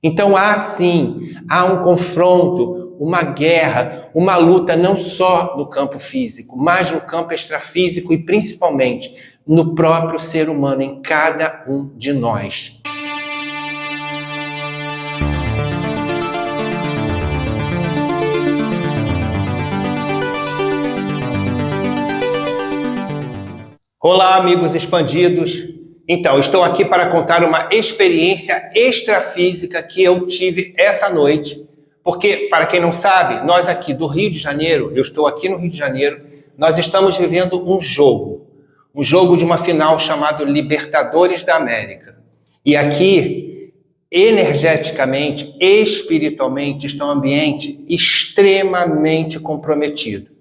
Então há um confronto, uma guerra, uma luta não só no campo físico, mas no campo extrafísico e principalmente no próprio ser humano, em cada um de nós. Olá, amigos expandidos. Então, estou aqui para contar uma experiência extrafísica que eu tive essa noite, porque, para quem não sabe, nós aqui do Rio de Janeiro, eu estou aqui no Rio de Janeiro, nós estamos vivendo um jogo de uma final chamado Libertadores da América. E aqui, energeticamente, espiritualmente, está um ambiente extremamente comprometido.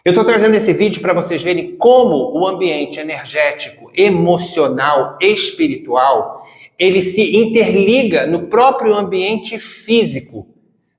Eu estou trazendo esse vídeo para vocês verem como o ambiente energético, emocional, espiritual, ele se interliga no próprio ambiente físico,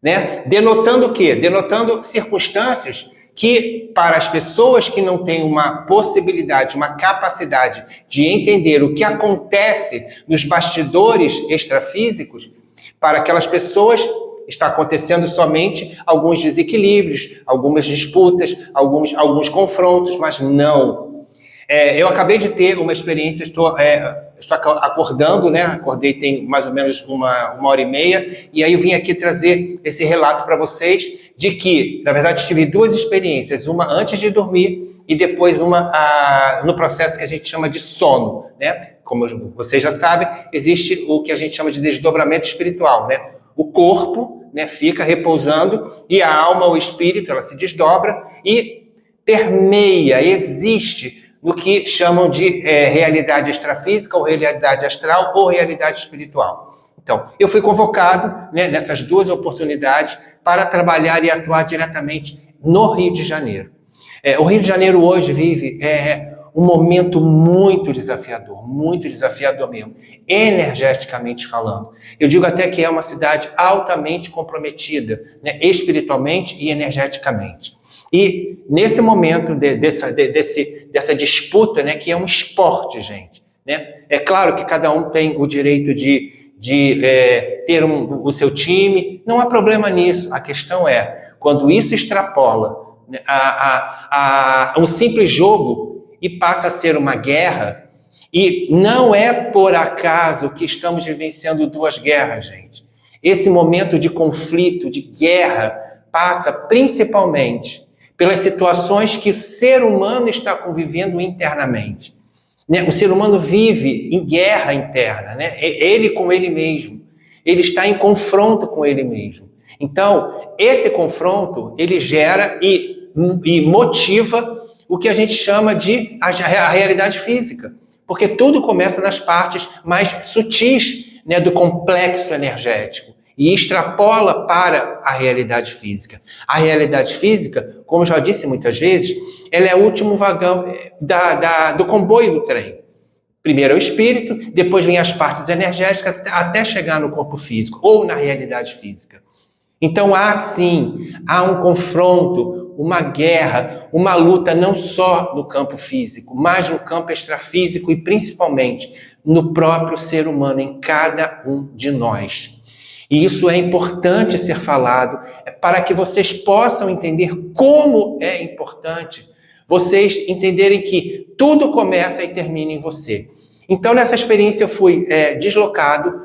né? Denotando o quê? Denotando circunstâncias que, para as pessoas que não têm uma possibilidade, uma capacidade de entender o que acontece nos bastidores extrafísicos, para aquelas pessoas está acontecendo somente alguns desequilíbrios, algumas disputas, alguns confrontos, mas não. Eu acabei de ter uma experiência, estou acordando, né? Acordei tem mais ou menos uma hora e meia, e aí eu vim aqui trazer esse relato para vocês de que, na verdade, tive duas experiências, uma antes de dormir e depois uma no processo que a gente chama de sono, né? Como vocês já sabem, existe o que a gente chama de desdobramento espiritual, né? O corpo, né, fica repousando e a alma, o espírito, ela se desdobra e permeia, existe no que chamam de realidade extrafísica ou realidade astral ou realidade espiritual. Então, eu fui convocado, né, nessas duas oportunidades para trabalhar e atuar diretamente no Rio de Janeiro. O Rio de Janeiro hoje vive um momento muito desafiador mesmo, energeticamente falando. Eu digo até que é uma cidade altamente comprometida, né, espiritualmente e energeticamente. E nesse momento dessa disputa, né, que é um esporte, gente, né? É claro que cada um tem o direito de ter o seu time, não há problema nisso. A questão é, quando isso extrapola, né, um simples jogo e passa a ser uma guerra, e não é por acaso que estamos vivenciando duas guerras, gente. Esse momento de conflito, de guerra, passa principalmente pelas situações que o ser humano está convivendo internamente, né? O ser humano vive em guerra interna, né? Ele com ele mesmo. Ele está em confronto com ele mesmo. Então, esse confronto, ele gera e motiva o que a gente chama de a realidade física. Porque tudo começa nas partes mais sutis, né, do complexo energético e extrapola para a realidade física. A realidade física, como já disse muitas vezes, ela é o último vagão do comboio do trem. Primeiro é o espírito, depois vem as partes energéticas até chegar no corpo físico ou na realidade física. Então há um confronto, uma guerra, uma luta não só no campo físico, mas no campo extrafísico e principalmente no próprio ser humano, em cada um de nós. E isso é importante ser falado para que vocês possam entender como é importante vocês entenderem que tudo começa e termina em você. Então, nessa experiência, eu fui deslocado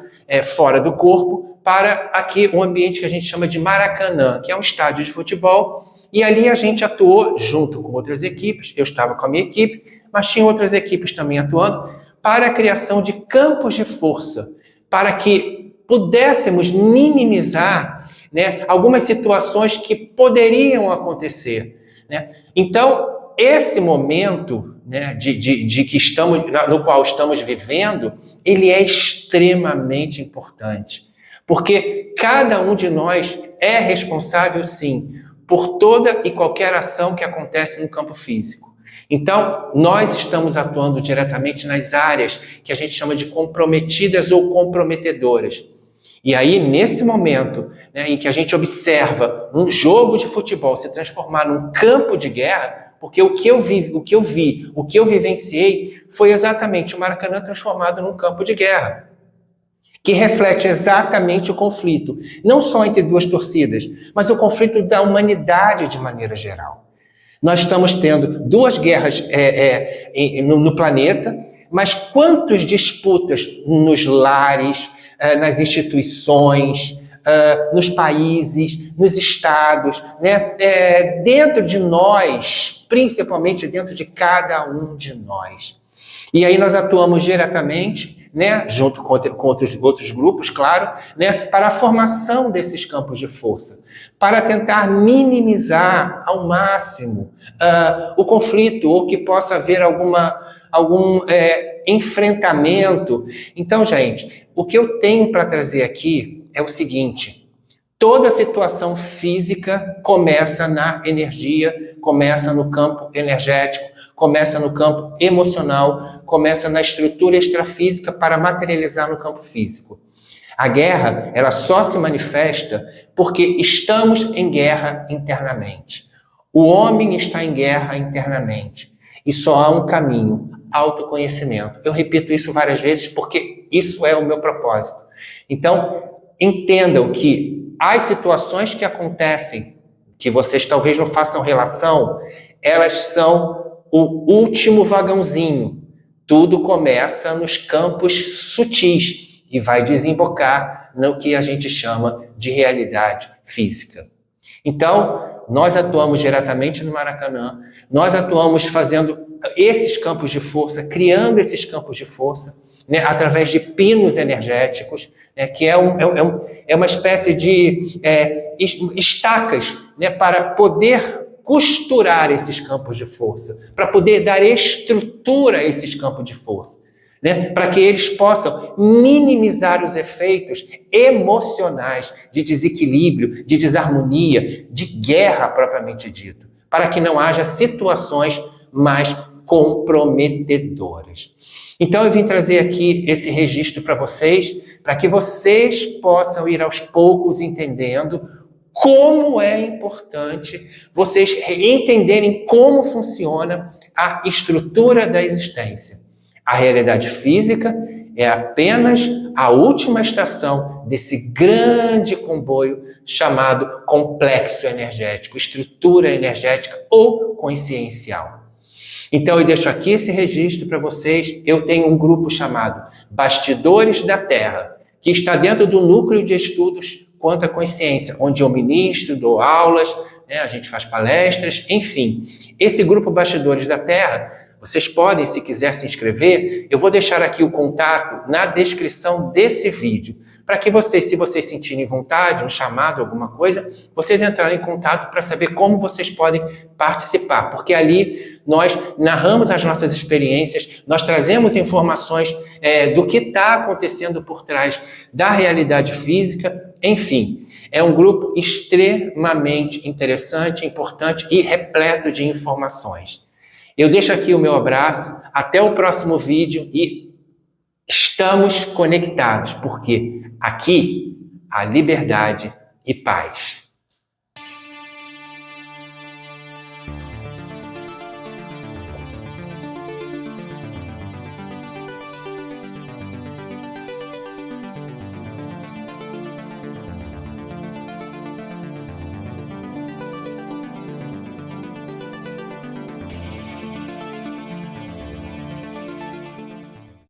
fora do corpo para aqui um ambiente que a gente chama de Maracanã, que é um estádio de futebol. E ali a gente atuou junto com outras equipes, eu estava com a minha equipe, mas tinha outras equipes também atuando, para a criação de campos de força, para que pudéssemos minimizar, né, algumas situações que poderiam acontecer, né? Então, esse momento, né, no qual estamos vivendo, ele é extremamente importante, porque cada um de nós é responsável, sim, por toda e qualquer ação que acontece no campo físico. Então, nós estamos atuando diretamente nas áreas que a gente chama de comprometidas ou comprometedoras. E aí, nesse momento, né, em que a gente observa um jogo de futebol se transformar num campo de guerra, porque o que eu vivenciei foi exatamente o Maracanã transformado num campo de guerra. que reflete exatamente o conflito, não só entre duas torcidas, mas o conflito da humanidade de maneira geral. Nós estamos tendo duas guerras no planeta, mas quantas disputas nos lares, nas instituições, nos países, nos estados, né? Dentro de nós, principalmente dentro de cada um de nós. E aí nós atuamos diretamente, né, junto com outros grupos, claro, né, para a formação desses campos de força, para tentar minimizar ao máximo o conflito, ou que possa haver algum enfrentamento. Então, gente, o que eu tenho para trazer aqui é o seguinte: toda situação física começa na energia, começa no campo energético, começa no campo emocional, começa na estrutura extrafísica para materializar no campo físico. A guerra, ela só se manifesta porque estamos em guerra internamente. O homem está em guerra internamente. E só há um caminho: autoconhecimento. Eu repito isso várias vezes porque isso é o meu propósito. Então, entendam que as situações que acontecem, que vocês talvez não façam relação, elas são o último vagãozinho. Tudo começa nos campos sutis e vai desembocar no que a gente chama de realidade física. Então, nós atuamos diretamente no Maracanã, nós atuamos fazendo esses campos de força, criando esses campos de força, né, através de pinos energéticos, né, que é uma espécie de estacas, né, para poder costurar esses campos de força, para poder dar estrutura a esses campos de força, né? Para que eles possam minimizar os efeitos emocionais de desequilíbrio, de desarmonia, de guerra propriamente dito, para que não haja situações mais comprometedoras. Então eu vim trazer aqui esse registro para que vocês possam ir aos poucos entendendo como é importante vocês entenderem como funciona a estrutura da existência. A realidade física é apenas a última estação desse grande comboio chamado complexo energético, estrutura energética ou consciencial. Então eu deixo aqui esse registro para vocês. Eu tenho um grupo chamado Bastidores da Terra, que está dentro do núcleo de estudos quanto à consciência, onde eu ministro, dou aulas, né, a gente faz palestras, enfim. Esse grupo Bastidores da Terra, vocês podem, se quiser se inscrever, eu vou deixar aqui o contato na descrição desse vídeo, para que vocês, se vocês sentirem vontade, um chamado, alguma coisa, vocês entrarem em contato para saber como vocês podem participar, porque ali nós narramos as nossas experiências, nós trazemos informações do que está acontecendo por trás da realidade física, enfim. É um grupo extremamente interessante, importante e repleto de informações. Eu deixo aqui o meu abraço, até o próximo vídeo e estamos conectados, porque aqui há liberdade e paz.